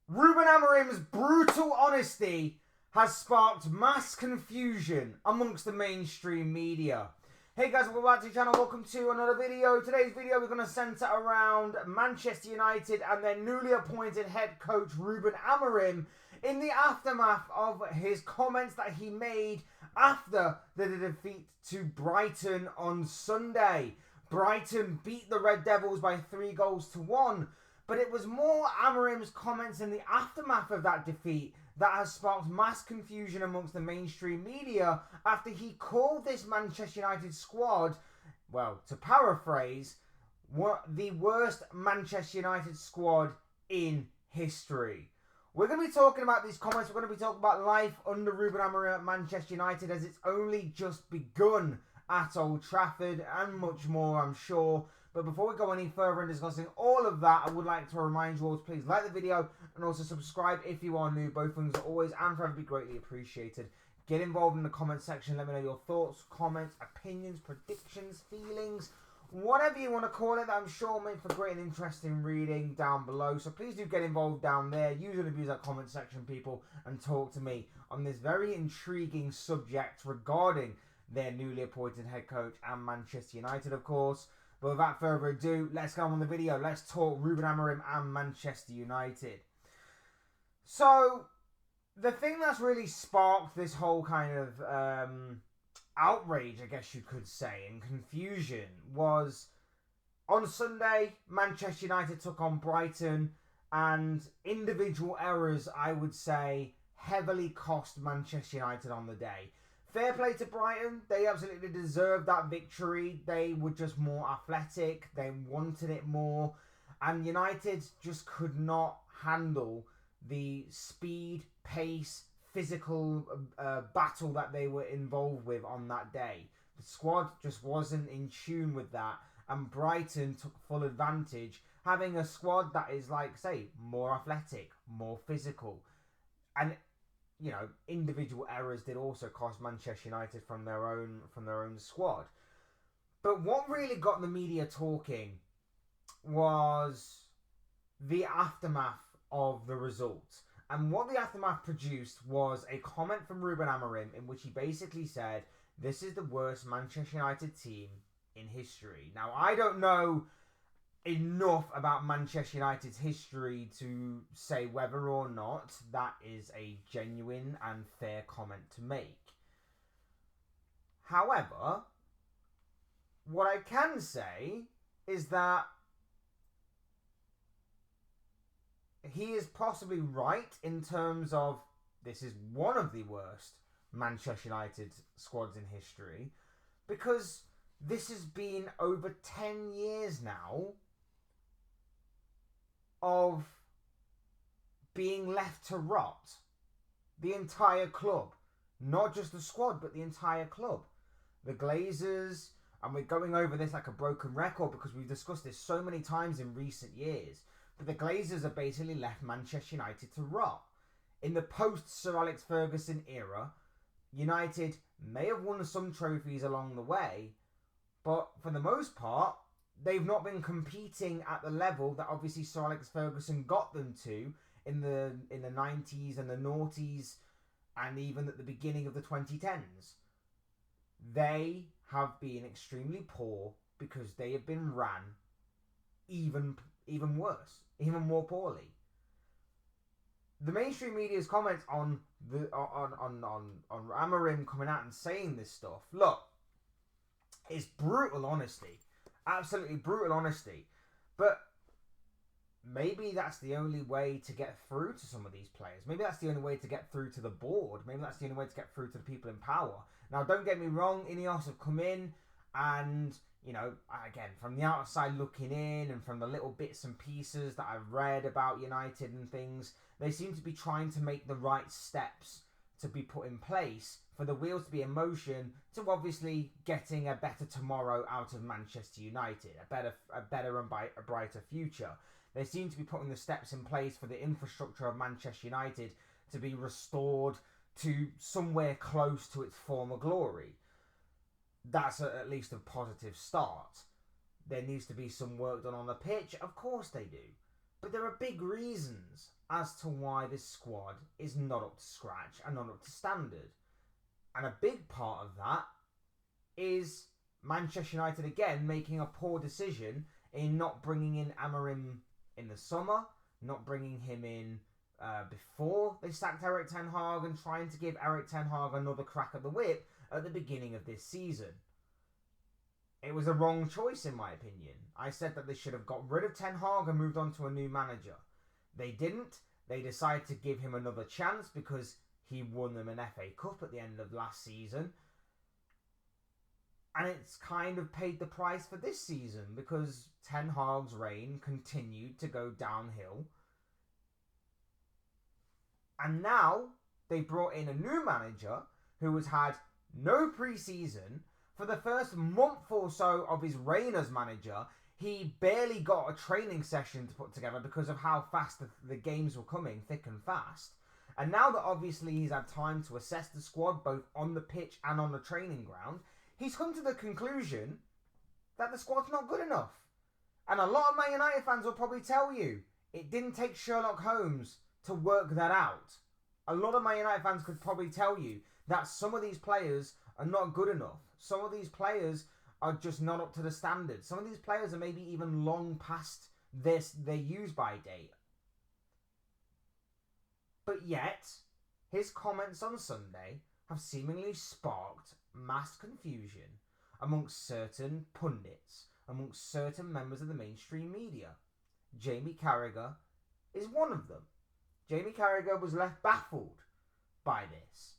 Ruben Amorim's brutal honesty has sparked mass confusion amongst the mainstream media. Hey guys, welcome back to the channel, welcome to another video. Today's video we're going to centre around Manchester United and their newly appointed head coach Ruben Amorim in the aftermath of his comments that he made after the defeat to Brighton on Sunday. Brighton beat the Red Devils by 3-1, but it was more Amorim's comments in the aftermath of that defeat that has sparked mass confusion amongst the mainstream media after he called this Manchester United squad, well, to paraphrase, the worst Manchester United squad in history. We're going to be talking about these comments. We're going to be talking about life under Ruben Amorim at Manchester United as it's only just begun at Old Trafford and much more, I'm sure. But before we go any further in discussing all of that, I would like to remind you all to please like the video and also subscribe if you are new. Both things are always and forever be greatly appreciated. Get involved in the comment section. Let me know your thoughts, comments, opinions, predictions, feelings, whatever you want to call it, that I'm sure will make for great and interesting reading down below. So please do get involved down there. Use and abuse that comment section, people, and talk to me on this very intriguing subject regarding their newly appointed head coach and Manchester United, of course. But without further ado, let's go on with the video. Let's talk Ruben Amorim and Manchester United. So, the thing that's really sparked this whole kind of outrage, I guess you could say, and confusion was on Sunday, Manchester United took on Brighton, and individual errors, I would say, heavily cost Manchester United on the day. Fair play to Brighton. They absolutely deserved that victory. They were just more athletic. They wanted it more. And United just could not handle the speed, pace, physical battle that they were involved with on that day. The squad just wasn't in tune with that. And Brighton took full advantage, having a squad that is, like, say, more athletic, more physical. And you know, individual errors did also cost Manchester United from their own squad. But what really got the media talking was the aftermath of the result. And what the aftermath produced was a comment from Ruben Amorim in which he basically said, this is the worst Manchester United team in history. Now, I don't know enough about Manchester United's history to say whether or not that is a genuine and fair comment to make. However, what I can say is that he is possibly right in terms of this is one of the worst Manchester United squads in history, because this has been over 10 years now of being left to rot. The entire club. Not just the squad, but the entire club. The Glazers, and we're going over this like a broken record because we've discussed this so many times in recent years, but the Glazers have basically left Manchester United to rot. In the post-Sir Alex Ferguson era, United may have won some trophies along the way, but for the most part, they've not been competing at the level that obviously Sir Alex Ferguson got them to in the 90s and the noughties and even at the beginning of the 2010s. They have been extremely poor because they have been ran even worse, even more poorly. The mainstream media's comments on Amorim coming out and saying this stuff, look, it's brutal honesty. Absolutely brutal honesty. But maybe that's the only way to get through to some of these players. Maybe that's the only way to get through to the board. Maybe that's the only way to get through to the people in power. Now, don't get me wrong, Ineos have come in and, you know, again, from the outside looking in and from the little bits and pieces that I've read about United and things, they seem to be trying to make the right steps to be put in place for the wheels to be in motion to obviously getting a better tomorrow out of Manchester United, a better and a brighter future. They seem to be putting the steps in place for the infrastructure of Manchester United to be restored to somewhere close to its former glory. That's at least a positive start. There needs to be some work done on the pitch. Of course they do. But there are big reasons as to why this squad is not up to scratch and not up to standard. And a big part of that is Manchester United again making a poor decision in not bringing in Amorim in the summer, not bringing him in before they sacked Erik ten Hag, and trying to give Erik ten Hag another crack at the whip at the beginning of this season. It was a wrong choice in my opinion. I said that they should have got rid of Ten Hag and moved on to a new manager. They didn't. They decided to give him another chance because he won them an FA Cup at the end of last season. And it's kind of paid the price for this season because Ten Hag's reign continued to go downhill. And now they brought in a new manager who has had no pre-season. For the first month or so of his reign as manager, he barely got a training session to put together because of how fast the games were coming, thick and fast. And now that obviously he's had time to assess the squad, both on the pitch and on the training ground, he's come to the conclusion that the squad's not good enough. And a lot of Man United fans will probably tell you, it didn't take Sherlock Holmes to work that out. A lot of Man United fans could probably tell you that some of these players are not good enough. Some of these players are just not up to the standard. Some of these players are maybe even long past their use-by date. But yet, his comments on Sunday have seemingly sparked mass confusion amongst certain pundits, amongst certain members of the mainstream media. Jamie Carragher is one of them. Jamie Carragher was left baffled by this.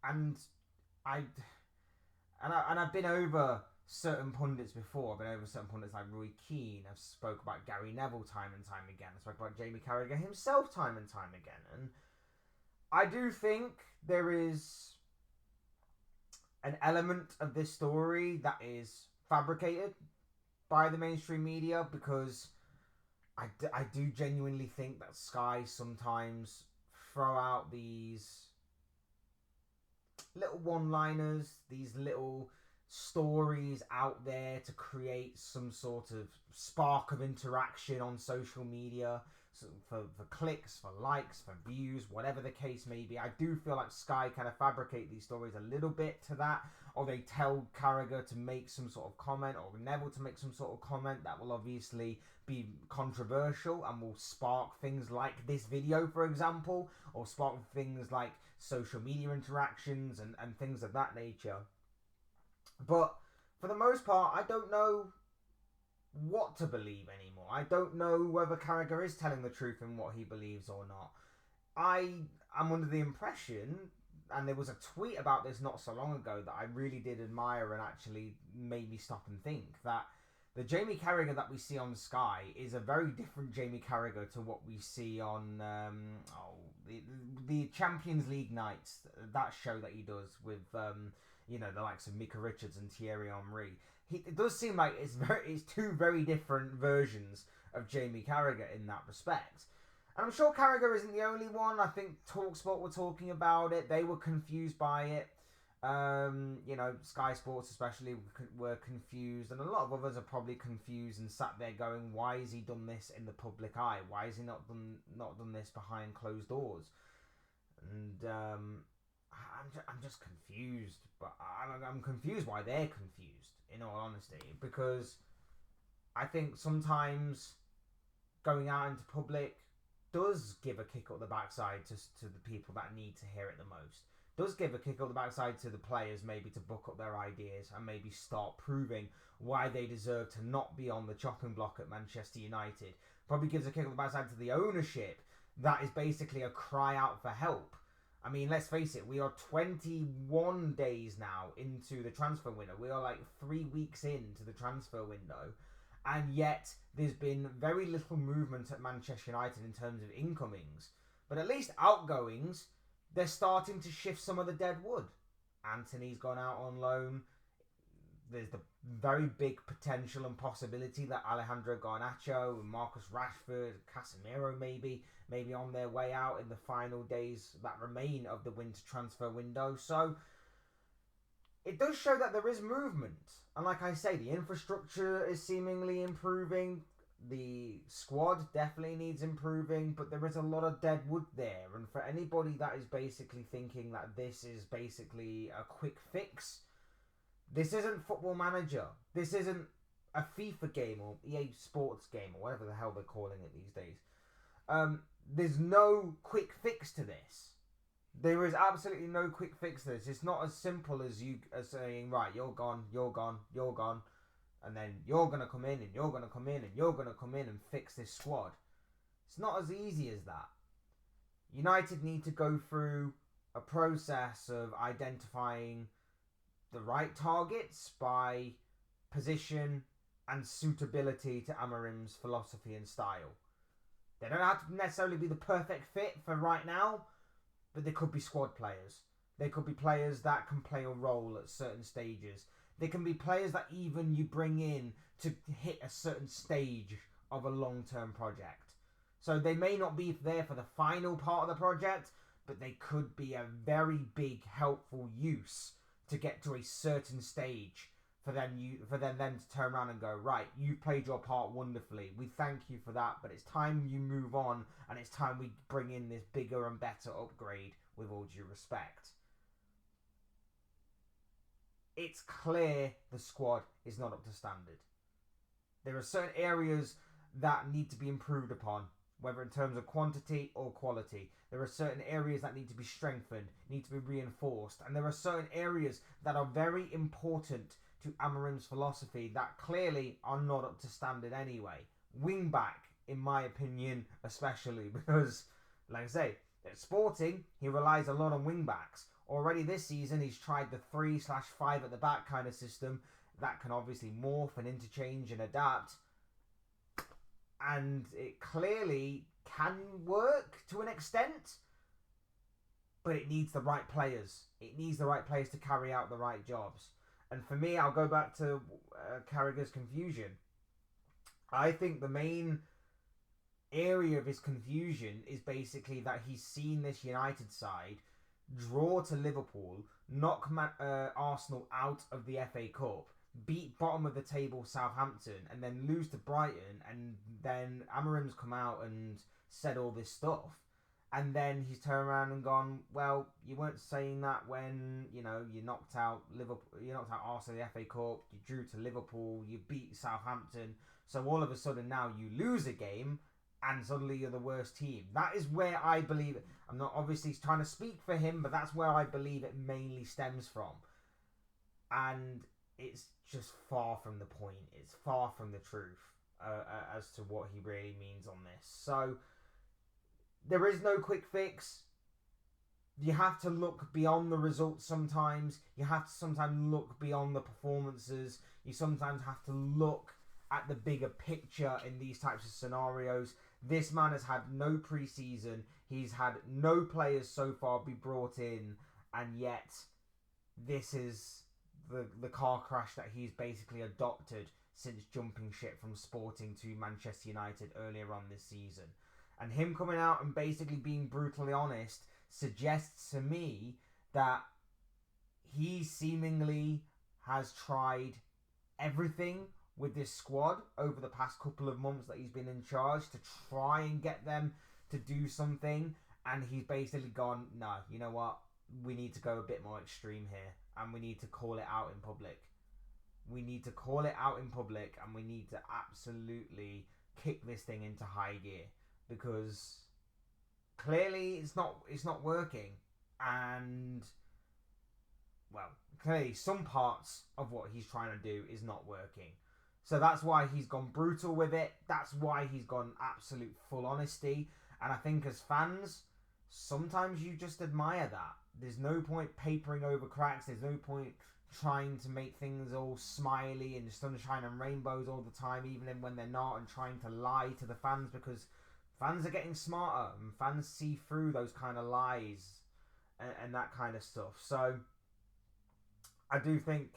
And I've been over certain pundits before. I've been over certain pundits like Roy Keane. I've spoke about Gary Neville time and time again. I spoke about Jamie Carragher himself time and time again. And I do think there is an element of this story that is fabricated by the mainstream media, because I do genuinely think that Sky sometimes throw out these little one-liners, these little stories out there to create some sort of spark of interaction on social media, so for clicks, for likes, for views, whatever the case may be. I do feel like Sky kind of fabricate these stories a little bit to that, or they tell Carragher to make some sort of comment, or Neville to make some sort of comment that will obviously be controversial and will spark things like this video, for example, or spark things like social media interactions and things of that nature. But for the most part, I don't know what to believe anymore. I don't know whether Carragher is telling the truth in what he believes or not. I am under the impression, and there was a tweet about this not so long ago that I really did admire and actually made me stop and think, that the Jamie Carragher that we see on Sky is a very different Jamie Carragher to what we see on the Champions League nights, that show that he does with the likes of Mika Richards and Thierry Henry. It does seem like it's two very different versions of Jamie Carragher in that respect. And I'm sure Carragher isn't the only one. I think TalkSport were talking about it. They were confused by it. Sky Sports especially were confused, and a lot of others are probably confused and sat there going, why has he done this in the public eye? Why has he not done this behind closed doors? And I'm just confused, but I'm confused why they're confused, in all honesty, because I think sometimes going out into public does give a kick up the backside to the people that need to hear it the most. Does give a kick up the backside to the players, maybe to book up their ideas and maybe start proving why they deserve to not be on the chopping block at Manchester United. Probably gives a kick up the backside to the ownership that is basically a cry out for help. I mean, let's face it, we are 21 days now into the transfer window. We are like 3 weeks into the transfer window. And yet, there's been very little movement at Manchester United in terms of incomings. But at least outgoings, they're starting to shift some of the dead wood. Anthony's gone out on loan. There's the very big potential and possibility that Alejandro Garnacho and Marcus Rashford, Casemiro maybe on their way out in the final days that remain of the winter transfer window. So it does show that there is movement. And like I say, the infrastructure is seemingly improving. The squad definitely needs improving, but there is a lot of dead wood there. And for anybody that is basically thinking that this is basically a quick fix, this isn't Football Manager. This isn't a FIFA game or EA Sports game or whatever the hell they're calling it these days. There's no quick fix to this. There is absolutely no quick fix to this. It's not as simple as you as saying, right, you're gone, you're gone, you're gone, and then you're going to come in and you're going to come in and you're going to come in and fix this squad. It's not as easy as that. United need to go through a process of identifying the right targets by position and suitability to Amorim's philosophy and style. They don't have to necessarily be the perfect fit for right now, but they could be squad players. They could be players that can play a role at certain stages. They can be players that even you bring in to hit a certain stage of a long-term project. So they may not be there for the final part of the project, but they could be a very big helpful use to get to a certain stage for them to turn around and go, right, you've played your part wonderfully. We thank you for that, but it's time you move on, and it's time we bring in this bigger and better upgrade with all due respect. It's clear the squad is not up to standard. There are certain areas that need to be improved upon, whether in terms of quantity or quality. There are certain areas that need to be strengthened, need to be reinforced, and there are certain areas that are very important to Amorim's philosophy that clearly are not up to standard anyway. Wing back, in my opinion, especially because, like I say, at Sporting, he relies a lot on wing backs. Already this season, he's tried the 3/5 at the back kind of system that can obviously morph and interchange and adapt. And it clearly can work to an extent, but it needs the right players. It needs the right players to carry out the right jobs. And for me, I'll go back to Carragher's confusion. I think the main area of his confusion is basically that he's seen this United side draw to Liverpool, knock Arsenal out of the FA Cup, beat bottom of the table Southampton, and then lose to Brighton, and then Amorim's come out and said all this stuff. And then he's turned around and gone, well, you weren't saying that when, you knocked out Liverpool, you knocked out Arsenal in the FA Cup, you drew to Liverpool, you beat Southampton, so all of a sudden now you lose a game, and suddenly you're the worst team. That is where I believe it. I'm not obviously trying to speak for him, but that's where I believe it mainly stems from. And it's just far from the point. It's far from the truth as to what he really means on this. So there is no quick fix. You have to look beyond the results sometimes. You have to sometimes look beyond the performances. You sometimes have to look at the bigger picture in these types of scenarios. This man has had no pre-season. He's had no players so far be brought in. And yet, this is the car crash that he's basically adopted since jumping ship from Sporting to Manchester United earlier on this season. And him coming out and basically being brutally honest suggests to me that he seemingly has tried everything with this squad over the past couple of months that he's been in charge to try and get them to do something, and he's basically gone, no, you know what, we need to go a bit more extreme here, and we need to call it out in public. We need to call it out in public, and we need to absolutely kick this thing into high gear, because clearly it's not working, and well, clearly some parts of what he's trying to do is not working. So that's why he's gone brutal with it. That's why he's gone absolute full honesty. And I think as fans, sometimes you just admire that. There's no point papering over cracks. There's no point trying to make things all smiley and sunshine and rainbows all the time, even when they're not, and trying to lie to the fans, because fans are getting smarter and fans see through those kind of lies and that kind of stuff. So I do think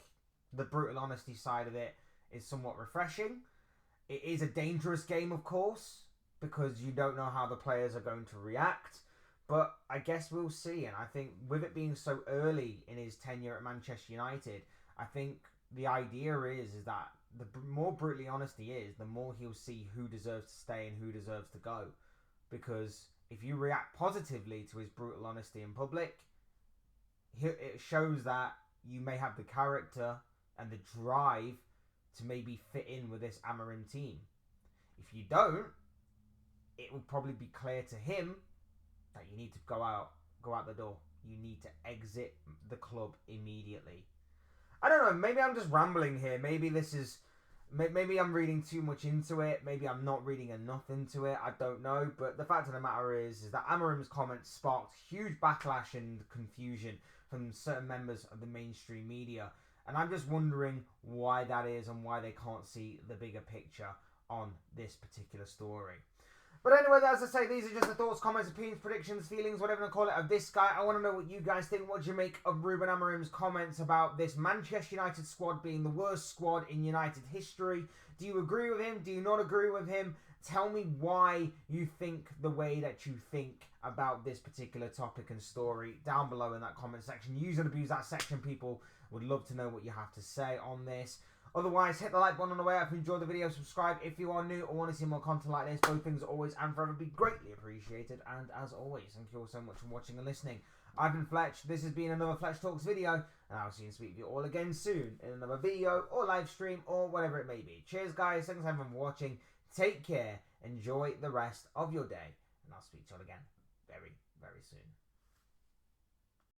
the brutal honesty side of it is somewhat refreshing. It is a dangerous game, of course, because you don't know how the players are going to react. But I guess we'll see. And I think with it being so early in his tenure at Manchester United, I think the idea is that the more brutally honest he is, the more he'll see who deserves to stay and who deserves to go. Because if you react positively to his brutal honesty in public, it shows that you may have the character and the drive to maybe fit in with this Amorim team. If you don't, it will probably be clear to him that you need to go out the door. You need to exit the club immediately. I don't know, maybe I'm just rambling here. Maybe I'm reading too much into it. Maybe I'm not reading enough into it. I don't know. But the fact of the matter is that Amorim's comments sparked huge backlash and confusion from certain members of the mainstream media. And I'm just wondering why that is and why they can't see the bigger picture on this particular story. But anyway, as I say, these are just the thoughts, comments, opinions, predictions, feelings, whatever you call it, of this guy. I want to know what you guys think. What do you make of Ruben Amorim's comments about this Manchester United squad being the worst squad in United history? Do you agree with him? Do you not agree with him? Tell me why you think the way that you think about this particular topic and story down below in that comment section. Use and abuse that section, people. Would love to know what you have to say on this. Otherwise, hit the like button on the way up if you enjoyed the video. Subscribe if you are new or want to see more content like this. Both things always and forever be greatly appreciated. And as always, thank you all so much for watching and listening. I've been Fletch. This has been another Fletch Talks video. And I'll see and speak to you all again soon in another video or live stream or whatever it may be. Cheers, guys. Thanks everyone for watching. Take care. Enjoy the rest of your day. And I'll speak to you all again very, very soon.